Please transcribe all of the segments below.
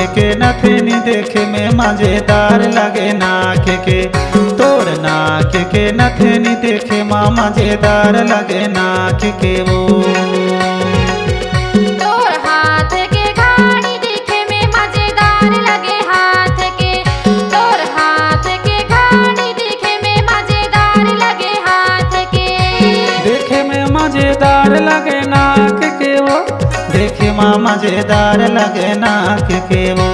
के नथनी देखे में मजेदार लगे नाक के। तोर नाक के नथनी देखे में मजेदार लगे नाक के वो। तोर हाथ के घानी देखे में मजेदार लगे हाथ के। तोर हाथ के घानी देखे में मजेदार लगे हाथ के। देखे में मजेदार लगे नाक के वो। देखे में मजेदार लगे नाक के वो।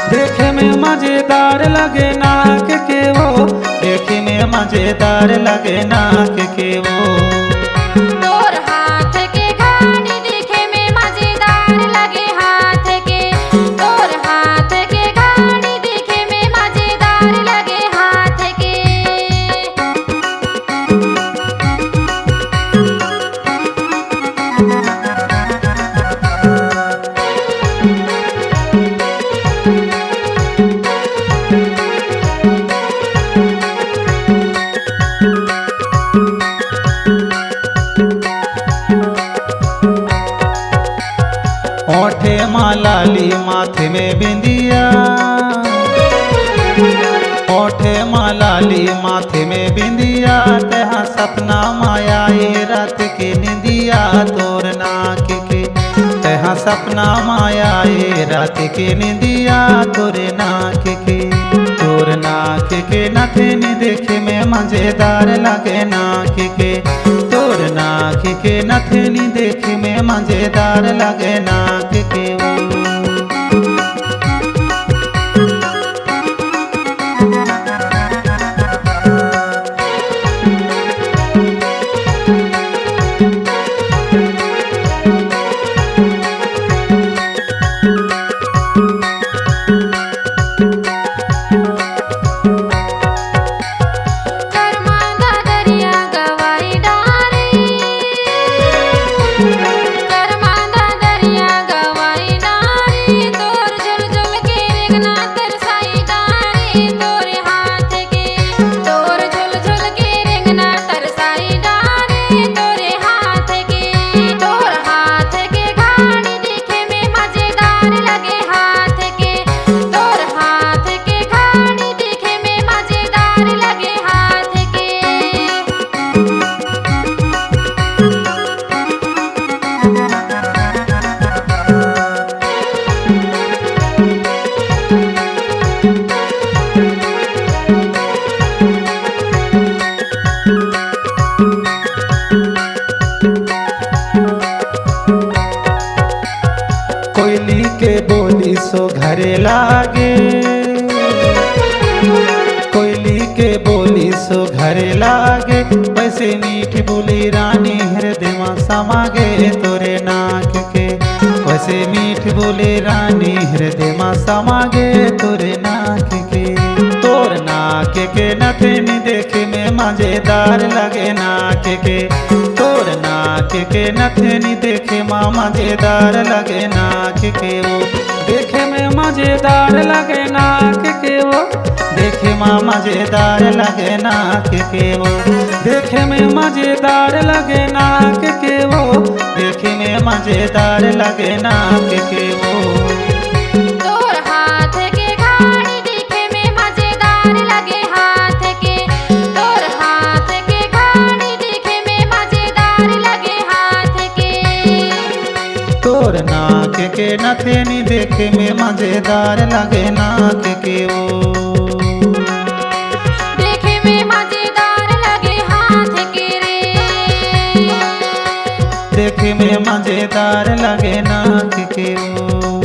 देखे में मजेदार लगे नाक के वो। देखे में मजेदार लगे नाक के वो। तोर हाथ के घानी देखे में मजेदार लगे हाथ के। तोर हाथ के घानी देखे में मजेदार लगे हाथ के। ओठे मालाली माथे में बिंदिया। ओठे मालाली माथे में बिंदिया। तहा सपना माया ये रात के निंदिया तोर नाक के। तहा सपना माया ये रात के निंदिया तोरे नाक के। तोर नाक के नथनी देखे में मजेदार लगे नाक के। तोर नाक के नथनी देखे में मजेदार लगे नाक के वो। करमांदा दरिया गवाई डारे। करमांदा दरिया गवाई डारे। तोर झुल झुल के रेंगना तरसाई डारे तोरे हाथ के। तोर झुल झुल के रेंगना तरसाई डारे तोरे हाथ के। तोर हाथ के घानी देखे में मजेदार लगे हाथ के। तोर हाथ के घानी देखे में मजेदार लगे हाथ के। कोयली के बोली सो घरे लागे। कोयली के बोली सो घरे लागे। वैसे मीठी बोली रानी हृदय में समागे तोरे नाक के। वैसे मीठी बोली रानी हृदय में समागे तोरे नाक के। तोर नाक के नथनी देखे में मजेदार लगे नाक के। तोर नाक के नथनी देखे में मजेदार लगे नाक के वो। देखे में मजेदार लगे नाक के वो। देखे में मजेदार लगे नाक के वो। देखे में मजेदार लगे नाक के वो। देखे में मजेदार लगे नाक के वो। तोर हाथ के घानी देखे में मजेदार लगे हाथ के। तोर हाथ के घानी देखे में मजेदार लगे हाथ के। तोर नाक के नथनी देखे में मजेदार लगे नाक के वो। देखे में मजेदार लगे हाथ के रे। देखे में मजेदार लगे नाक के वो।